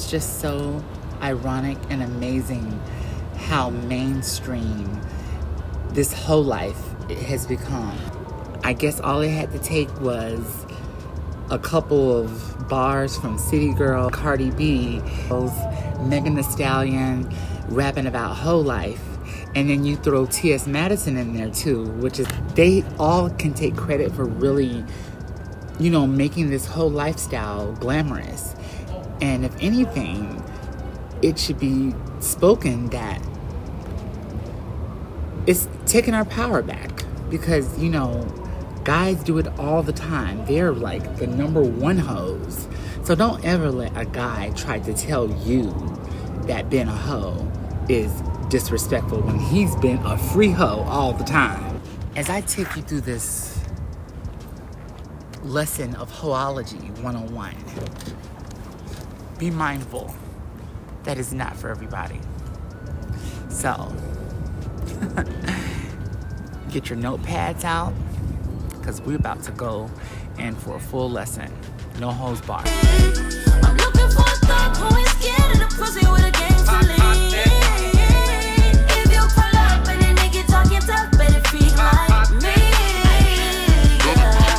it's just so ironic and amazing how mainstream this whole life has become. I guess all it had to take was a couple of bars from City Girl, Cardi B, Megan Thee Stallion rapping about whole life. And then you throw T.S. Madison in there too, which is, they all can take credit for really, making this whole lifestyle glamorous. And if anything, it should be spoken that it's taking our power back. Because, guys do it all the time. They're like the number one hoes. So don't ever let a guy try to tell you that being a hoe is disrespectful when he's been a free hoe all the time. As I take you through this lesson of Hoeology 101, be mindful that is not for everybody. So, get your notepads out, because we're about to go in for a full lesson. No holds barred. I'm looking for a thug who is scared of the pussy with a gang to lean. If you pull up and a nigga talking tough, better feel like me.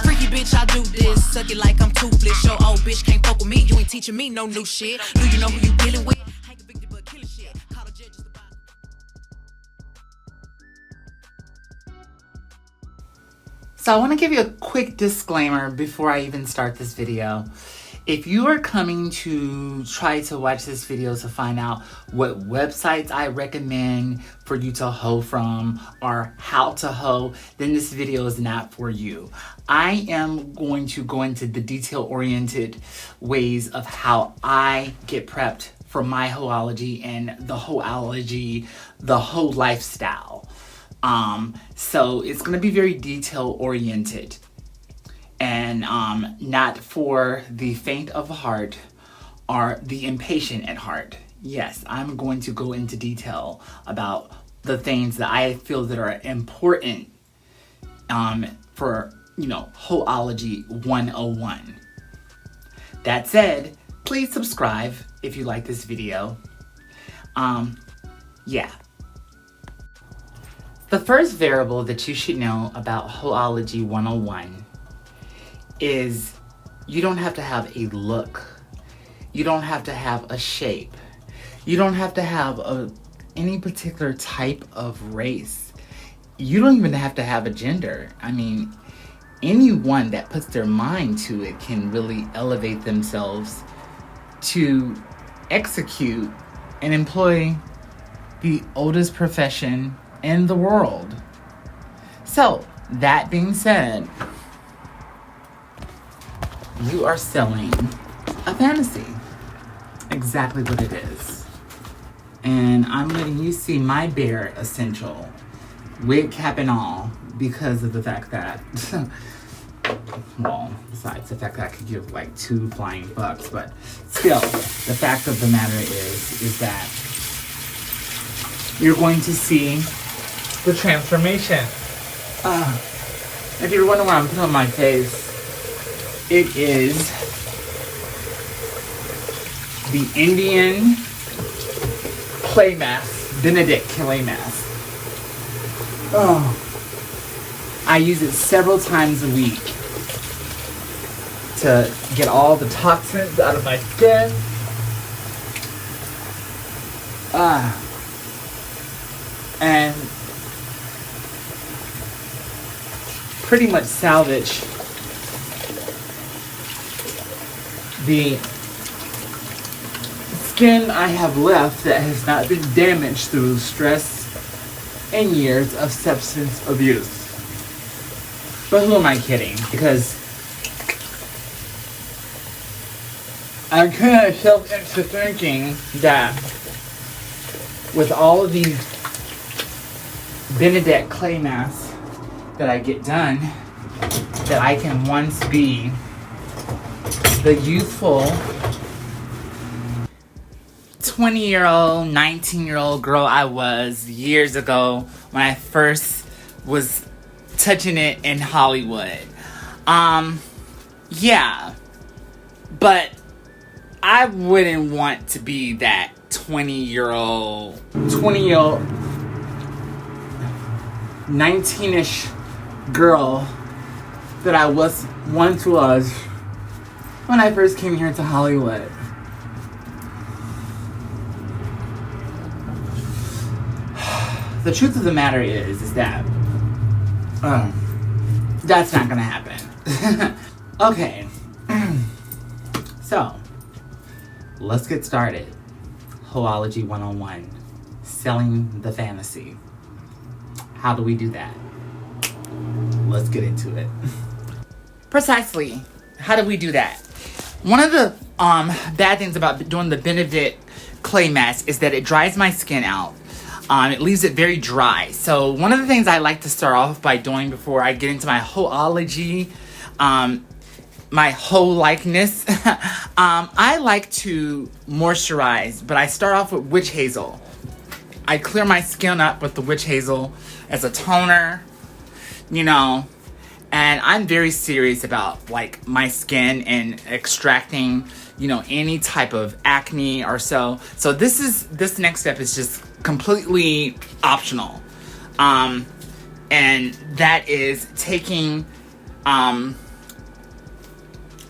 Freaky bitch, I do this. Suck it like I'm toothless. Your old bitch can't fuck with me. You ain't teaching me no new shit. Do you know who you dealing with? So I want to give you a quick disclaimer before I even start this video. If you are coming to try to watch this video to find out what websites I recommend for you to hoe from or how to hoe, then this video is not for you. I am going to go into the detail-oriented ways of how I get prepped for my hoeology and the hoeology, the hoe lifestyle. So it's going to be very detail oriented and not for the faint of heart or the impatient at heart. Yes, I'm going to go into detail about the things that I feel that are important for, Hoeology 101. That said, please subscribe if you like this video. Yeah. The first variable that you should know about Hoeology 101 is you don't have to have a look. You don't have to have a shape. You don't have to have any particular type of race. You don't even have to have a gender. I mean, anyone that puts their mind to it can really elevate themselves to execute and employ the oldest profession in the world. So, that being said, you are selling a fantasy. Exactly what it is. And I'm letting you see my bare essential, wig, cap, and all, because of the fact that, well, besides the fact that I could give like 2 flying fucks, but still, the fact of the matter is that you're going to see the transformation. If you're wondering what I'm putting on my face, it is the Indian clay mask, Benedict clay mask. I use it several times a week to get all the toxins out of my skin. And pretty much salvage the skin I have left that has not been damaged through stress and years of substance abuse. But who am I kidding? Because I kind of fell into thinking that with all of these Benedict clay masks that I get done, that I can once be the youthful 20-year-old, 19-year-old girl I was years ago when I first was touching it in Hollywood. Yeah. But I wouldn't want to be that 20-year-old, 19-ish girl that I once was when I first came here to Hollywood. The truth of the matter is that that's not gonna happen. Okay, so let's get started. Hoeology 101, selling the fantasy. How do we do that? Let's get into it. Precisely, how do we do that? One of the bad things about doing the Benefit clay mask is that it dries my skin out. It leaves it very dry. So one of the things I like to start off by doing before I get into my hoeology, my hoe-likeness, I like to moisturize, but I start off with witch hazel. I clear my skin up with the witch hazel as a toner, you know, and I'm very serious about like my skin and extracting, you know, any type of acne or so. So this next step is just completely optional. And that is taking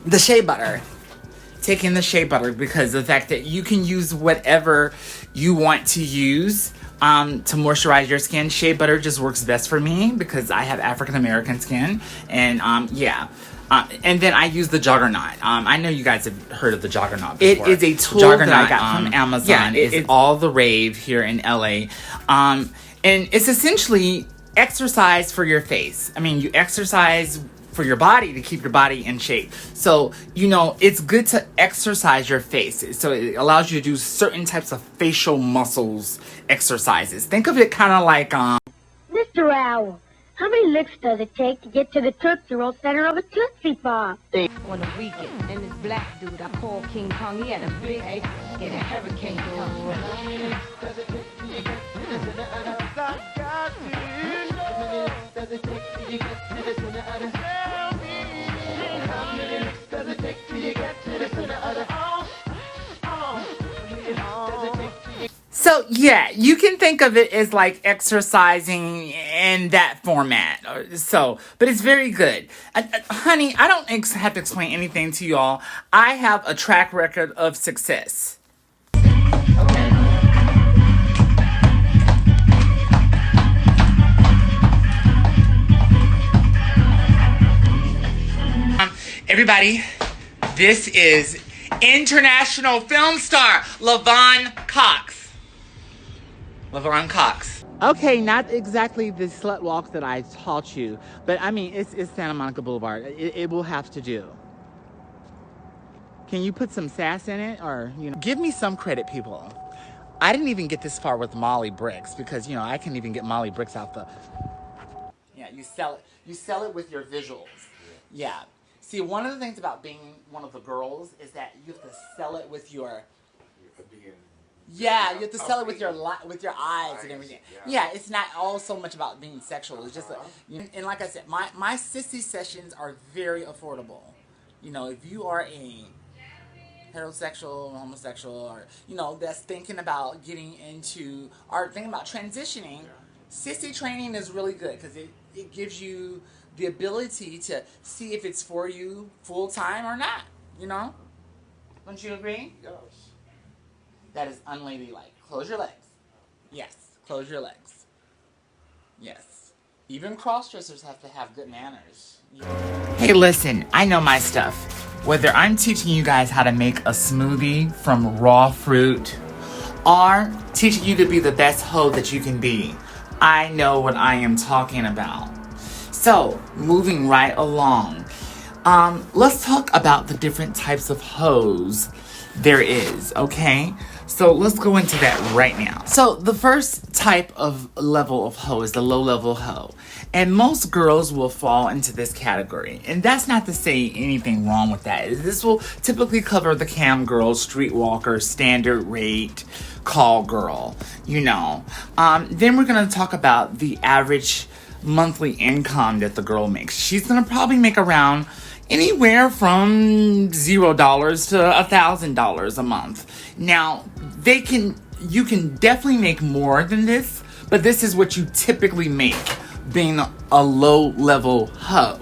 the shea butter. Taking the shea butter, because the fact that you can use whatever you want to use to moisturize your skin. Shea butter just works best for me because I have African American skin, and yeah. And then I use the Juggernaut. I know you guys have heard of the Juggernaut before. It is a tool that I got from Amazon. Yeah, it's all the rave here in LA. And it's essentially exercise for your face. I mean, you exercise for your body to keep your body in shape. So, you know, it's good to exercise your face. So it allows you to do certain types of facial muscles exercises. Think of it kind of like... Mr. Owl, how many licks does it take to get to the Tootsie Roll center of a Tootsie Pop? On the weekend, and this black dude I call King Kong, he had a big ache and a hurricane So yeah, you can think of it as like exercising in that format. So, but it's very good. Honey, I don't have to explain anything to y'all. I have a track record of success. Everybody, this is international film star Lavon Cox. Lavon Cox. Okay, not exactly the slut walk that I taught you, but I mean, it's Santa Monica Boulevard. It will have to do. Can you put some sass in it, or, you know, give me some credit, people. I didn't even get this far with Molly Bricks because, you know, I can even get Molly Bricks out the... Yeah, you sell it. You sell it with your visuals. Yeah. See, one of the things about being one of the girls is that you have to sell it with your... Yeah, you have to sell it with your eyes and everything. Yeah, it's not all so much about being sexual. It's just, and like I said, my sissy sessions are very affordable. You know, if you are a heterosexual, homosexual, or, you know, that's thinking about getting into, or thinking about transitioning, sissy training is really good because it gives you the ability to see if it's for you full time or not, you know? Don't you agree? Yes. That is unladylike. Close your legs. Yes, close your legs. Yes. Even cross-dressers have to have good manners. Hey, listen, I know my stuff. Whether I'm teaching you guys how to make a smoothie from raw fruit or teaching you to be the best hoe that you can be, I know what I am talking about. So, moving right along, let's talk about the different types of hoes there is, okay? So let's go into that right now. So the first type of level of hoe is the low-level hoe. And most girls will fall into this category. And that's not to say anything wrong with that. This will typically cover the cam girl, streetwalker, standard rate, call girl, you know. Then we're going to talk about the average monthly income that the girl makes. She's going to probably make around, anywhere from $0 to $1,000 a month. Now, you can definitely make more than this, but this is what you typically make being a low-level hoe.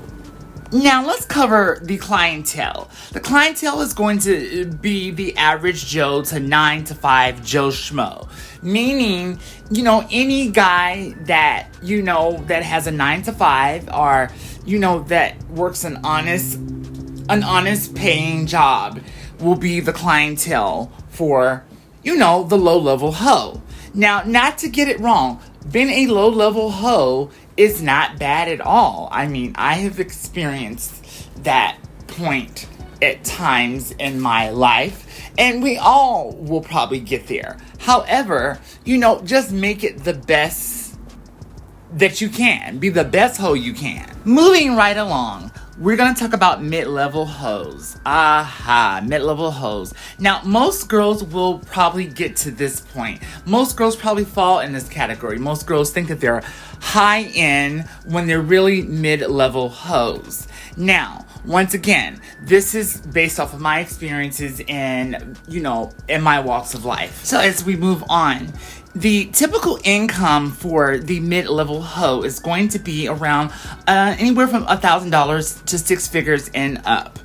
Now, let's cover the clientele. The clientele is going to be the average Joe to 9 to 5 Joe Schmo. Meaning, any guy that, that has a 9 to 5 or, that works an honest paying job will be the clientele for, the low-level hoe. Now, not to get it wrong, being a low-level hoe is not bad at all. I mean, I have experienced that point at times in my life, and we all will probably get there. However, just make it the best that you can. Be the best hoe you can. Moving right along, we're going to talk about mid-level hoes. Mid-level hoes. Now, most girls will probably get to this point. Most girls probably fall in this category. Most girls think that they're high-end when they're really mid-level hoes. Now, once again, this is based off of my experiences in my walks of life. So as we move on, the typical income for the mid-level hoe is going to be around anywhere from $1,000 to 6 figures and up.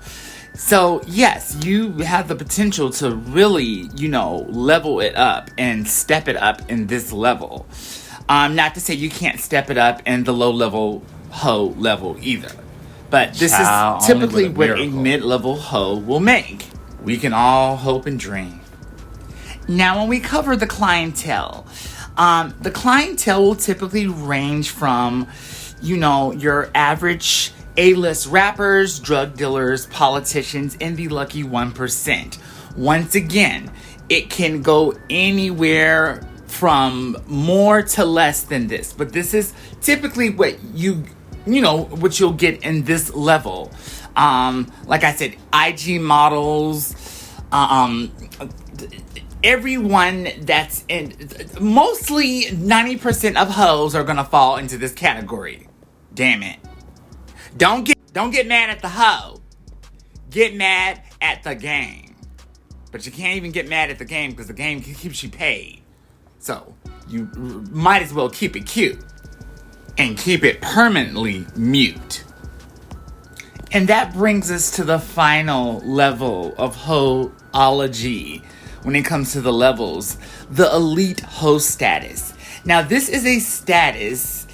So yes, you have the potential to really, level it up and step it up in this level. Not to say you can't step it up in the low-level hoe level either. But this is typically what a mid-level hoe will make. We can all hope and dream. Now, when we cover the clientele will typically range from, your average A-list rappers, drug dealers, politicians, and the lucky 1%. Once again, it can go anywhere from more to less than this. But this is typically what what you'll get in this level. Like I said, IG models, everyone that's in, mostly 90% of hoes are gonna fall into this category. Damn it. Don't get mad at the hoe. Get mad at the game. But you can't even get mad at the game because the game keeps you paid. So you might as well keep it cute and keep it permanently mute. And that brings us to the final level of hoeology. When it comes to the levels, the elite hoe status. Now, this is a status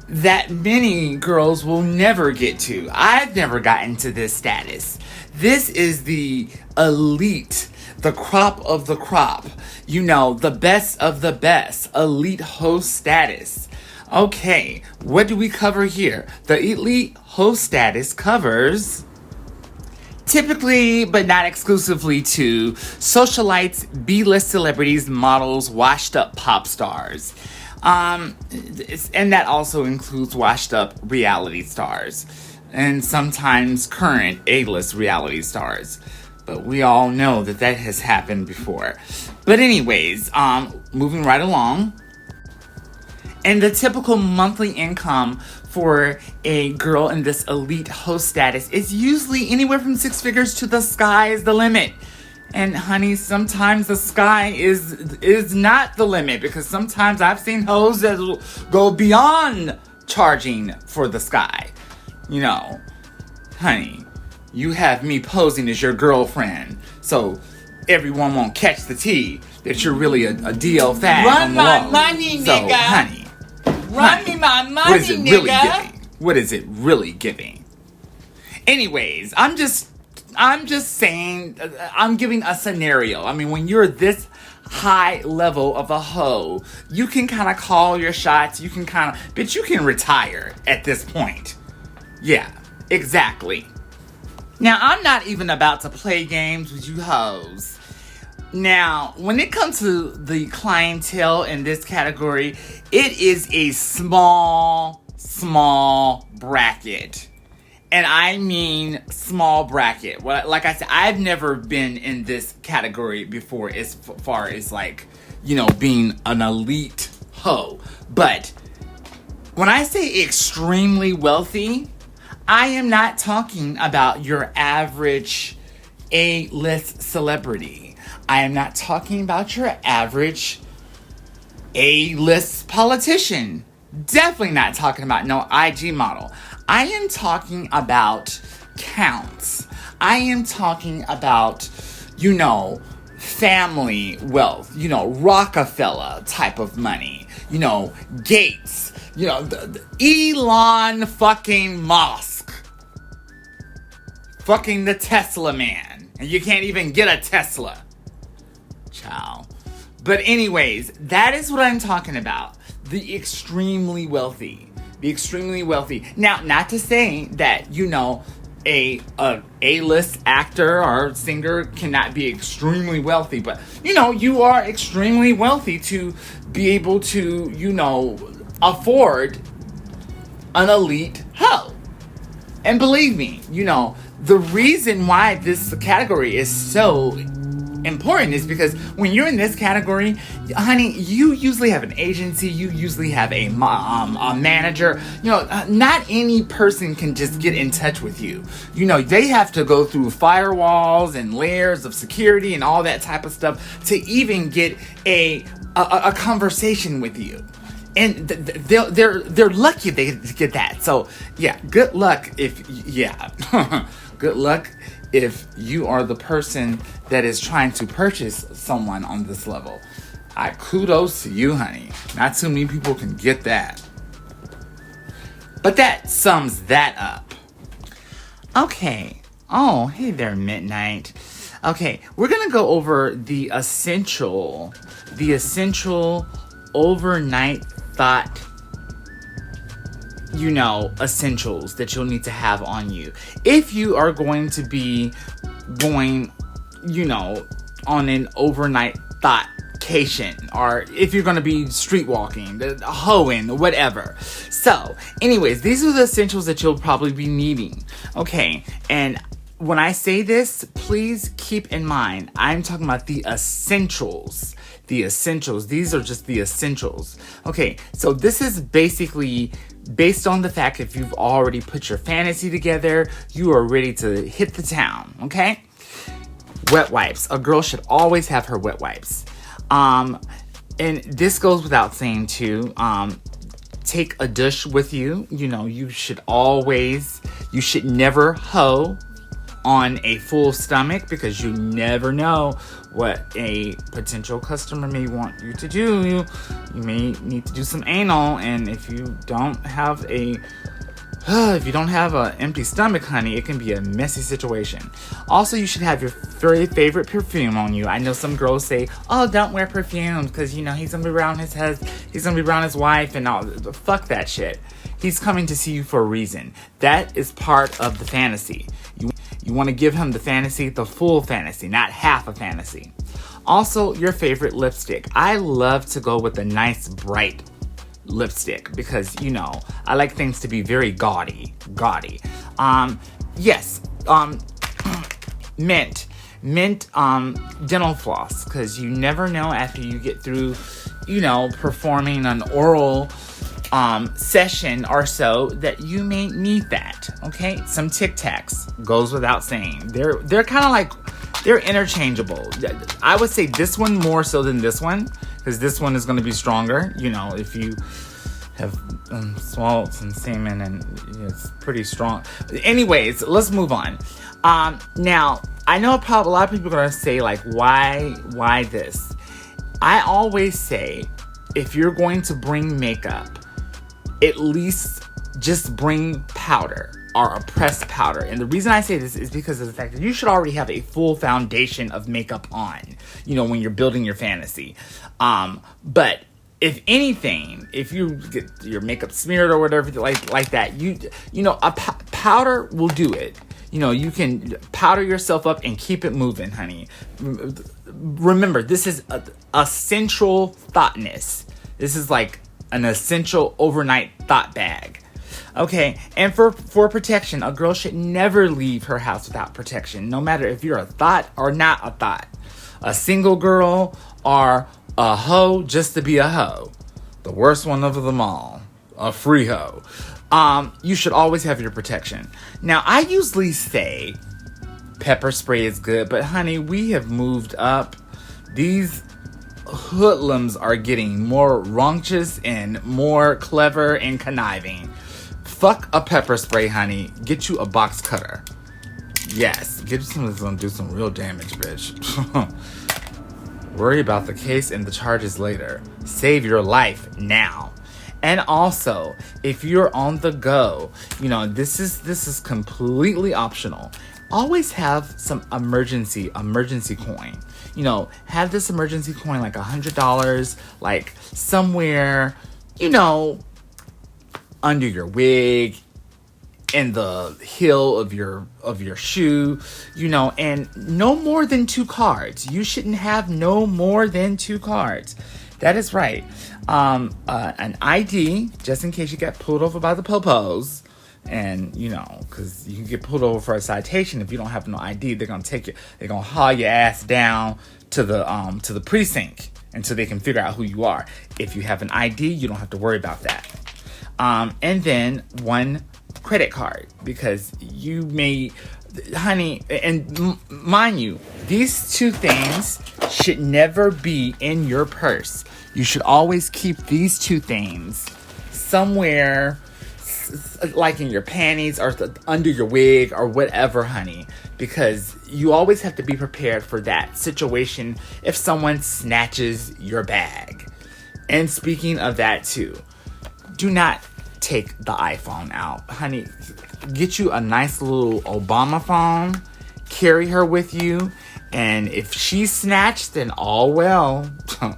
that many girls will never get to. I've never gotten to this status. This is the elite, the crop of the crop, the best of the best, elite hoe status. Okay, what do we cover here? The elite hoe status covers, typically, but not exclusively to, socialites, B-list celebrities, models, washed-up pop stars. And that also includes washed-up reality stars. And sometimes current A-list reality stars. But we all know that has happened before. But anyways, moving right along. And the typical monthly income for a girl in this elite hoe status is usually anywhere from 6 figures to the sky is the limit. And honey, sometimes the sky is not the limit, because sometimes I've seen hoes that go beyond charging for the sky. Honey, you have me posing as your girlfriend, so everyone won't catch the tea that you're really a DL fag. Run my money, nigga. So, honey. Run me my money, what is it nigga. Really giving? What is it really giving? Anyways, I'm just saying, I'm giving a scenario. I mean, when you're this high level of a hoe, you can kind of call your shots. You can but you can retire at this point. Yeah, exactly. Now, I'm not even about to play games with you hoes. Now, when it comes to the clientele in this category, it is a small bracket. And I mean small bracket. Well, like I said, I've never been in this category before as far as being an elite hoe. But when I say extremely wealthy, I am not talking about your average A-list celebrity. I am not talking about your average A-list politician. Definitely not talking about no IG model. I am talking about counts. I am talking about, family wealth, Rockefeller type of money, Gates, the Elon fucking Musk, fucking the Tesla man. And you can't even get a Tesla. Ciao. But anyways, that is what I'm talking about. The extremely wealthy. The extremely wealthy. Now, not to say that, a A-list actor or singer cannot be extremely wealthy, but, you are extremely wealthy to be able to, afford an elite hoe. And believe me, the reason why this category is so important is because when you're in this category, honey, you usually have an agency, you usually have a manager. Not any person can just get in touch with you. They have to go through firewalls and layers of security and all that type of stuff to even get a conversation with you. And they're lucky they get that. So yeah, good luck good luck if you are the person that is trying to purchase someone on this level. Kudos to you, honey. Not too many people can get that. But that sums that up. Okay. Oh, hey there, Midnight. Okay, we're gonna go over the essential overnight thought, essentials that you'll need to have on you. If you are going to be going, on an overnight thoughtcation, or if you're going to be street walking, hoeing, whatever. So, anyways, these are the essentials that you'll probably be needing. Okay, and when I say this, please keep in mind, I'm talking about the essentials. The essentials. These are just the essentials. Okay, so this is basically based on the fact if you've already put your fantasy together, you are ready to hit the town, okay? Wet wipes. A girl should always have her wet wipes. And this goes without saying too. Take a dish with you. You should never hoe on a full stomach because you never know what a potential customer may want you to do. You may need to do some anal, and if you don't have an empty stomach, honey, it can be a messy situation. Also, you should have your very favorite perfume on you. I know some girls say, "Oh, don't wear perfume because he's gonna be around his wife and all." Fuck that shit. He's coming to see you for a reason. That is part of the fantasy. You want to give him the fantasy, the full fantasy, not half a fantasy. Also, your favorite lipstick. I love to go with a nice, bright lipstick because, I like things to be very gaudy. Yes, mint dental floss, because you never know after you get through, performing an oral session or so that you may need that. Okay, some Tic Tacs goes without saying. They're kind of like, they're interchangeable. I would say this one more so than this one because this one is going to be stronger. If you have swallowed some semen and it's pretty strong. Anyways, let's move on. Now I know a lot of people are going to say like, why this? I always say if you're going to bring makeup, at least just bring powder or a pressed powder. And the reason I say this is because of the fact that you should already have a full foundation of makeup on, when you're building your fantasy. But if anything, if you get your makeup smeared or whatever like that, a powder will do it. You can powder yourself up and keep it moving, honey. Remember, this is a central thoughtness. This is like an essential overnight thought bag. Okay, and for protection, a girl should never leave her house without protection, no matter if you're a thought or not a thought. A single girl or a hoe just to be a hoe. The worst one of them all. A free hoe. you should always have your protection. Now, I usually say pepper spray is good, but honey, we have moved up. These hoodlums are getting more raunchous and more clever and conniving. Fuck a pepper spray, honey. Get you a box cutter. Yes, get you something that's gonna do some real damage, bitch. Worry about the case and the charges later. Save your life now. And also, if you're on the go, you know, this is completely optional. Always have some emergency coin. You know, have this emergency coin like $100, like somewhere, you know, under your wig, in the heel of your shoe, you know, and no more than 2 cards. You shouldn't have no more than 2 cards. That is right. An ID, just in case you get pulled over by the popos. And, you know, because you can get pulled over for a citation if you don't have no ID. They're going to take you, they're going to haul your ass down to the precinct until they can figure out who you are. If you have an ID, you don't have to worry about that. And then 1 credit card, because you may, honey, and mind you, these 2 things should never be in your purse. You should always keep these 2 things somewhere, like in your panties or under your wig or whatever, honey, because you always have to be prepared for that situation if someone snatches your bag. And speaking of that too, do not take the iPhone out, honey. Get you a nice little Obama phone, carry her with you, and if she's snatched, then all well.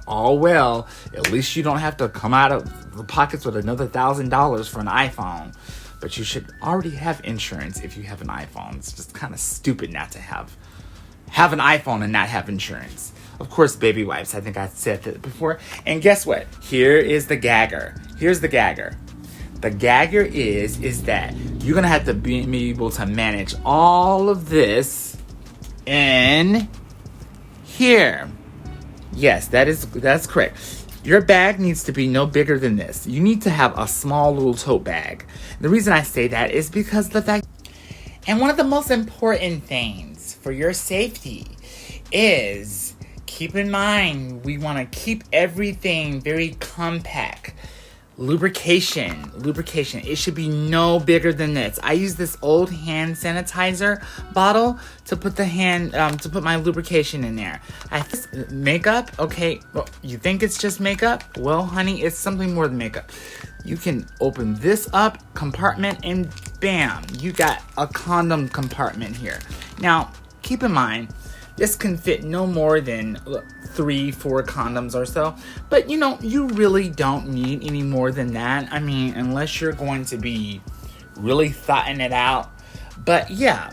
All well. At least you don't have to come out of the pockets with another $1,000 for an iPhone. But you should already have insurance if you have an iPhone. It's just kind of stupid not to have an iPhone and not have insurance. Of course, baby wipes. I think I said that before. And guess what? Here is the gagger. Here's the gagger. The gagger is that you're going to have to be able to manage all of this in here. Yes, that's correct. Your bag needs to be no bigger than this. You need to have a small little tote bag. The reason I say that is because the fact, and one of the most important things for your safety is, keep in mind, we want to keep everything very compact. Lubrication. It should be no bigger than this. I use this old hand sanitizer bottle to put to put my lubrication in there. Makeup, okay. Well, you think it's just makeup? Well, honey, it's something more than makeup. You can open this up compartment and bam, you got a condom compartment here. Now, keep in mind, this can fit no more than 3-4 condoms or so. But, you know, you really don't need any more than that. I mean, unless you're going to be really thotting it out. But, yeah,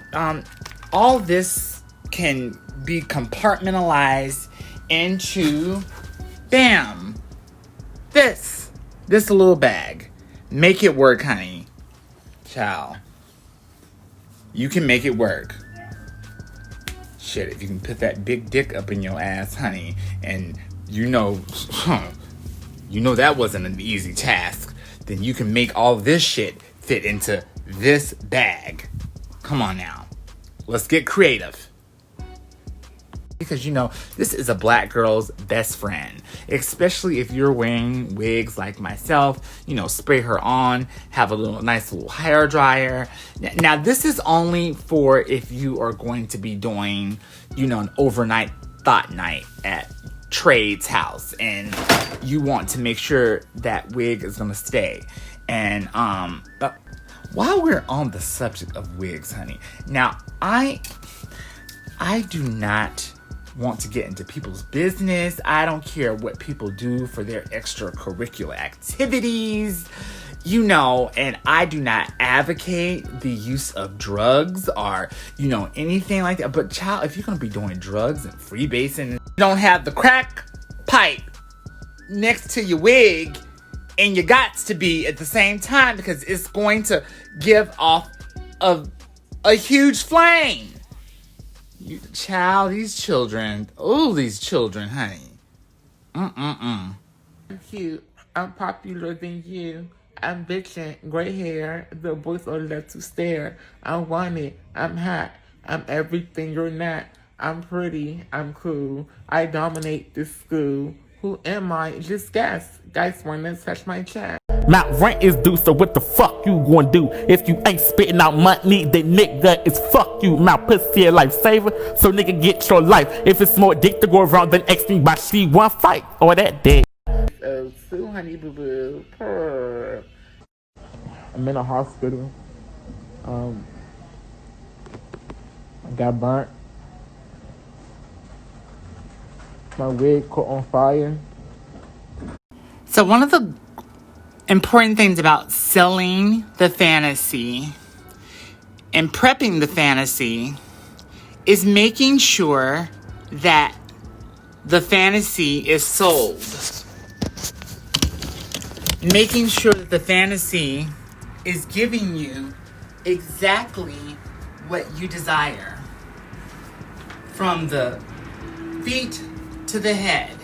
all this can be compartmentalized into, bam, this little bag. Make it work, honey. Ciao. You can make it work. Shit, if you can put that big dick up in your ass, honey, and you know that wasn't an easy task, then you can make all this shit fit into this bag. Come on now. Let's get creative. Because, you know, this is a black girl's best friend. Especially if you're wearing wigs like myself. You know, spray her on. Have a nice little hair dryer. Now, this is only for if you are going to be doing, you know, an overnight thought night at Trade's house. And you want to make sure that wig is going to stay. And, but while we're on the subject of wigs, honey. Now, I do not want to get into people's business. I don't care what people do for their extracurricular activities, you know, and I do not advocate the use of drugs or, you know, anything like that. But child, if you're going to be doing drugs and freebasing, you don't have the crack pipe next to your wig, and you got to be at the same time, because it's going to give off a huge flame. These children, honey. I'm cute. I'm popular than you. I'm bitchin', gray hair, the boys are left to stare. I want it, I'm hot, I'm everything you're not. I'm pretty, I'm cool, I dominate this school. Who am I? Just guess. Guys wanna touch my chest. My rent is due, so what the fuck you gonna do? If you ain't spitting out money, then nigga, it's fuck you. My pussy a lifesaver, so nigga get your life. If it's more dick to go around, then ask me why she want fight, or that dick. Oh, so honey boo boo, purr. I'm in a hospital. I got burnt. My wig caught on fire. So one of the important things about selling the fantasy and prepping the fantasy is making sure that the fantasy is sold. Making sure that the fantasy is giving you exactly what you desire. From the feet to the head.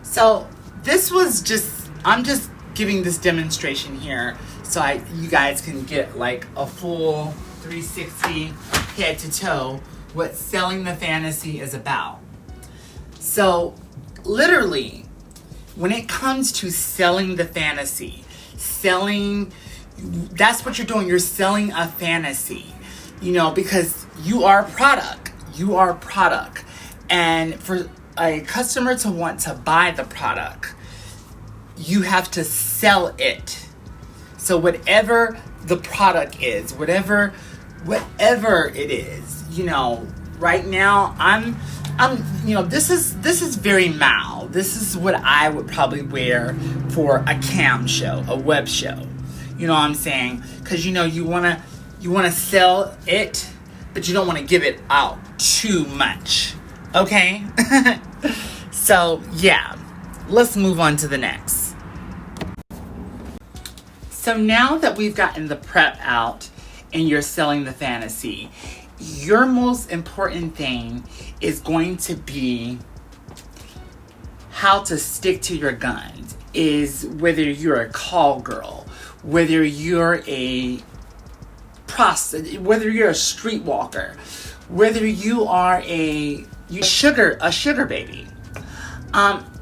So this was just, I'm just giving this demonstration here so you guys can get like a full 360 head to toe what selling the fantasy is about. So literally, when it comes to selling the fantasy, that's what you're doing. You're selling a fantasy, because you are a product. You are a product. And for a customer to want to buy the product, you have to sell it. So whatever the product is, whatever it is, right now I'm this is very mild. This is what I would probably wear for a cam show, a web show. You know what I'm saying? Because you want to sell it, but you don't want to give it out too much. Okay? So, yeah. Let's move on to the next. So now that we've gotten the prep out and you're selling the fantasy, your most important thing is going to be how to stick to your guns. Is whether you're a call girl, whether you're a prostitute, whether you're a streetwalker, whether you are a sugar baby.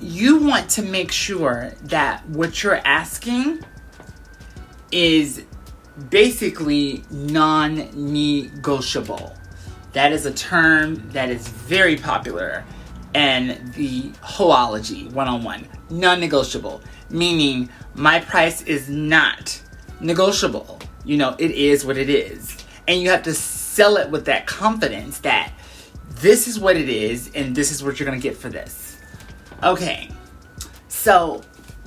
You want to make sure that what you're asking is basically non-negotiable. That is a term that is very popular in the Hoeology 101. Non-negotiable, meaning my price is not negotiable. It is what it is. And you have to sell it with that confidence that this is what it is and this is what you're going to get for this. Okay, so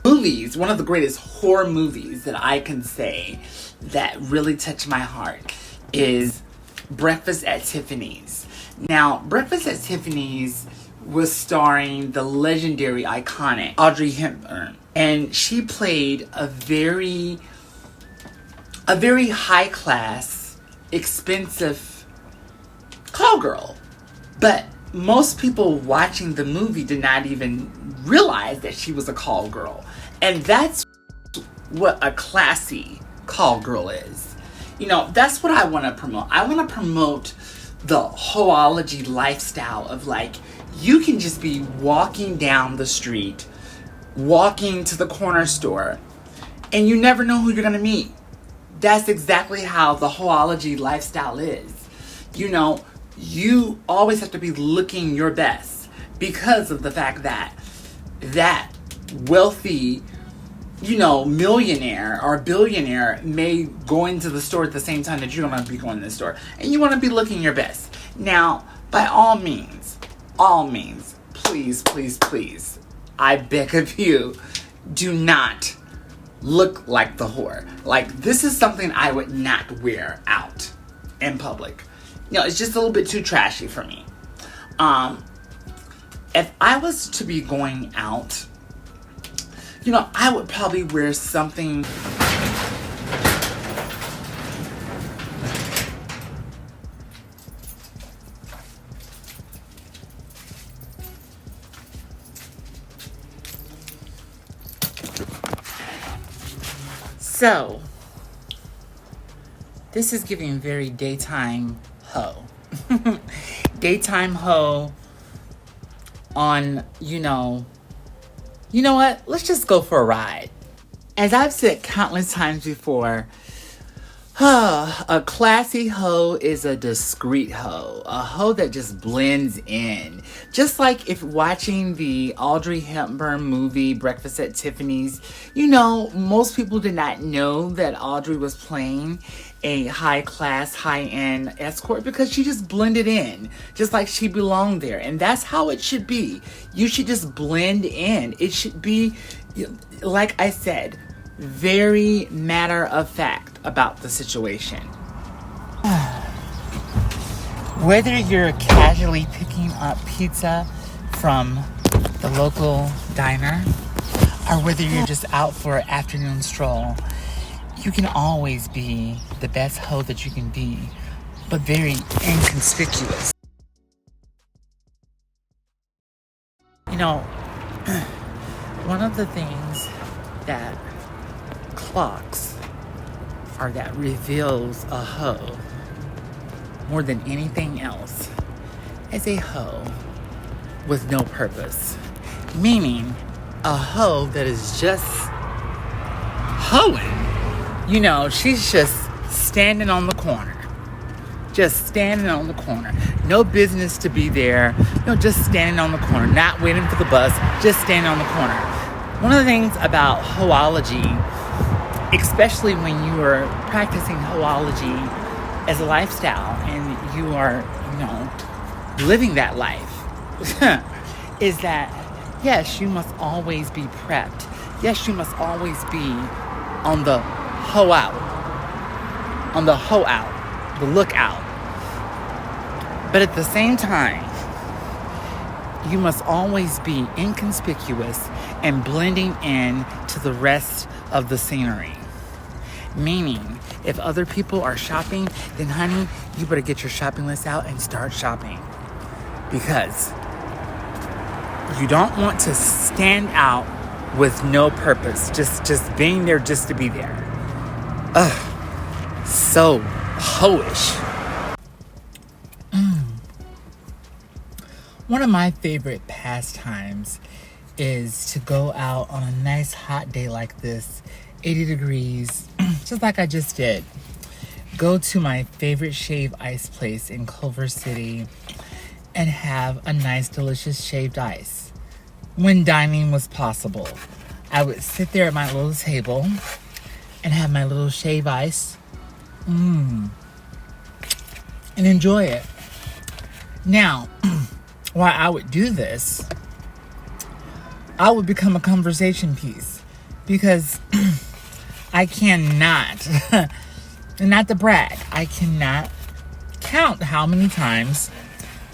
movies, one of the greatest horror movies that I can say that really touched my heart is Breakfast at Tiffany's. Now, Breakfast at Tiffany's was starring the legendary, iconic Audrey Hepburn. And she played a very high-class, expensive call girl. But most people watching the movie did not even realize that she was a call girl. And that's what a classy call girl is. That's what I want to promote. I want to promote the Hoeology lifestyle of you can just be walking down the street, walking to the corner store, and you never know who you're going to meet. That's exactly how the Hoeology lifestyle is. You always have to be looking your best because of the fact that wealthy, millionaire or billionaire may go into the store at the same time that you're going to be going to the store. And you want to be looking your best. Now, by all means, please, I beg of you, do not look like the whore. This is something I would not wear out in public. It's just a little bit too trashy for me. If I was to be going out, I would probably wear something So, this is giving very daytime hoe. Daytime hoe on, you know what? Let's just go for a ride. As I've said countless times before, a classy hoe is a discreet hoe. A hoe that just blends in. Just like if watching the Audrey Hepburn movie, Breakfast at Tiffany's, most people did not know that Audrey was playing a high-class, high-end escort because she just blended in. Just like she belonged there. And that's how it should be. You should just blend in. It should be, like I said, very matter of fact about the situation. Whether you're casually picking up pizza from the local diner or whether you're just out for an afternoon stroll, you can always be the best hoe that you can be, but very inconspicuous. One of the things that clocks or that reveals a hoe more than anything else is a hoe with no purpose. Meaning a hoe that is just hoeing. She's just standing on the corner. Just standing on the corner. No business to be there. Just standing on the corner. Not waiting for the bus. Just standing on the corner. One of the things about hoeology, especially when you are practicing hoeology as a lifestyle and you are, living that life, is that, yes, you must always be prepped. Yes, you must always be on the hoe out. On the hoe out. The lookout. But at the same time, you must always be inconspicuous and blending in to the rest of the scenery. Meaning, if other people are shopping, then honey, you better get your shopping list out and start shopping. Because you don't want to stand out with no purpose. Just being there just to be there. Ugh. So hoish. One of my favorite pastimes is to go out on a nice hot day like this, 80 degrees, just like I just did. Go to my favorite shave ice place in Culver City and have a nice, delicious shaved ice. When dining was possible, I would sit there at my little table and have my little shave ice and enjoy it. Now, while I would do this, I would become a conversation piece because I cannot, and not to brag, I cannot count how many times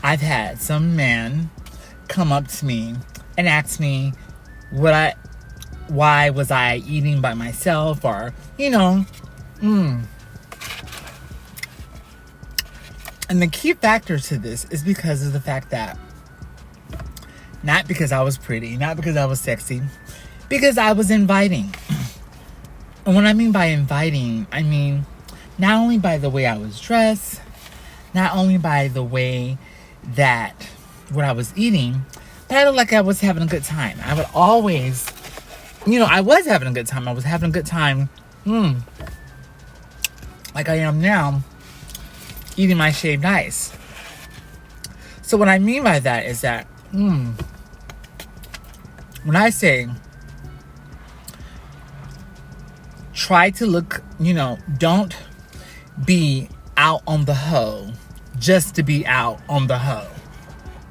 I've had some man come up to me and ask me why was I eating by myself, or, And the key factor to this is because of the fact that, not because I was pretty, not because I was sexy, because I was inviting. And what I mean by inviting, I mean not only by the way I was dressed, not only by the way that what I was eating, but I looked like I was having a good time. I would always, I was having a good time. I was having a good time, like I am now, eating my shaved ice. So what I mean by that is that, when I say try to look, don't be out on the hoe just to be out on the hoe.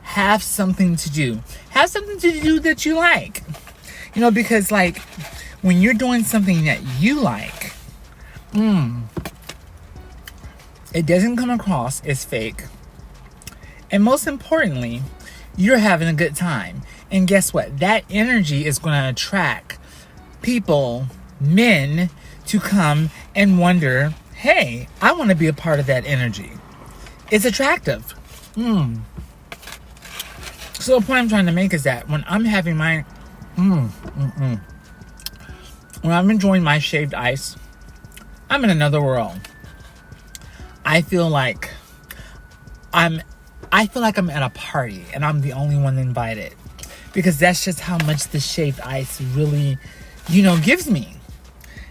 Have something to do. Have something to do that you like. Because like when you're doing something that you like, it doesn't come across as fake. And most importantly, you're having a good time. And guess what? That energy is going to attract people, men, to come and wonder, hey, I want to be a part of that energy. It's attractive. So the point I'm trying to make is that when I'm having my, when I'm enjoying my shaved ice, I'm in another world. I feel like I'm at a party and I'm the only one invited, because that's just how much the shaved ice really, gives me.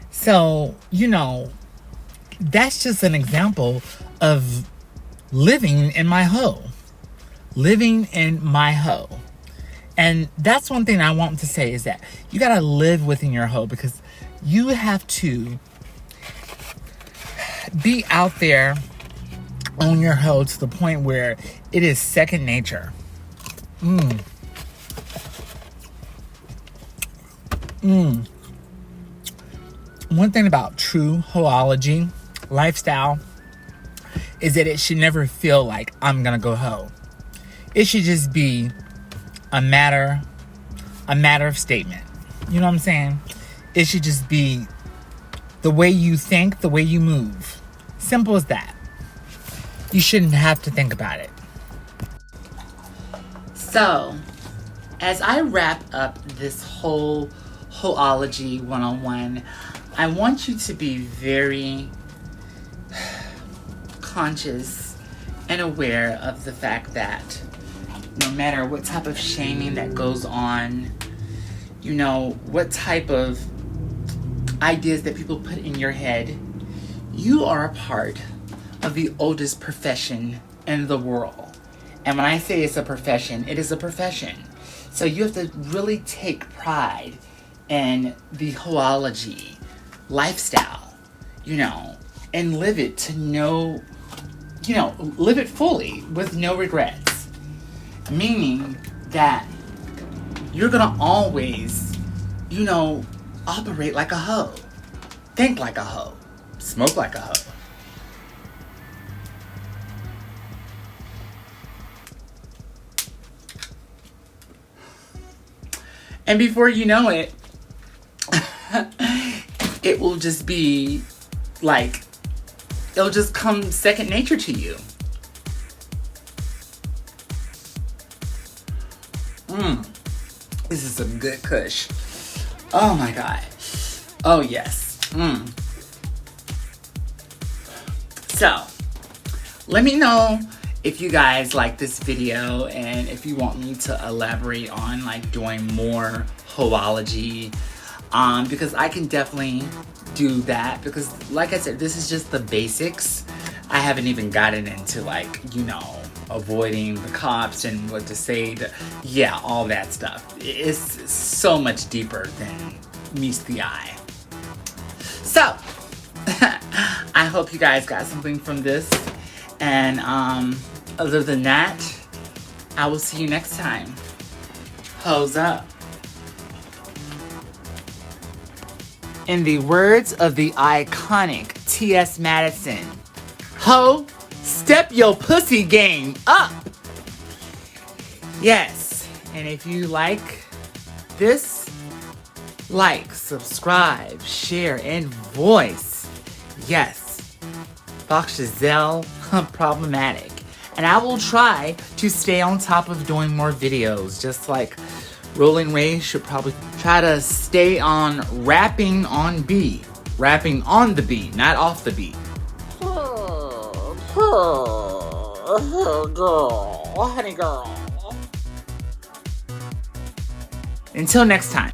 So, that's just an example of living in my hoe. Living in my hoe. And that's one thing I want to say, is that you gotta live within your hoe, because you have to be out there on your hoe to the point where it is second nature. One thing about true hoeology lifestyle is that it should never feel like I'm gonna go hoe. It should just be a matter of statement. You know what I'm saying? It should just be the way you think, the way you move. Simple as that. You shouldn't have to think about it. So, as I wrap up this whole Hoeology 101, I want you to be very conscious and aware of the fact that no matter what type of shaming that goes on, what type of ideas that people put in your head, you are a part of the oldest profession in the world. And when I say it's a profession, it is a profession. So you have to really take pride in the hoeology lifestyle, and live it to live it fully with no regrets. Meaning that you're gonna always, operate like a hoe, think like a hoe, smoke like a hoe. And before you know it, it will just be like, it'll just come second nature to you. This is some good kush. Oh my God. Oh yes. So, let me know if you guys like this video and if you want me to elaborate on doing more hoeology, because I can definitely do that, because like I said, this is just the basics. I haven't even gotten into avoiding the cops and what to say to, all that stuff. It's so much deeper than meets the eye. So, I hope you guys got something from this. And other than that, I will see you next time. Hoes up. In the words of the iconic T.S. Madison, ho, step your pussy game up. Yes, and if you like this, like, subscribe, share, and voice. Yes, Foxxjazell, problematic. And I will try to stay on top of doing more videos, just like Rolling Ray should probably try to stay on rapping on beat. Rapping on the beat, not off the beat. Girl, honey girl. Until next time.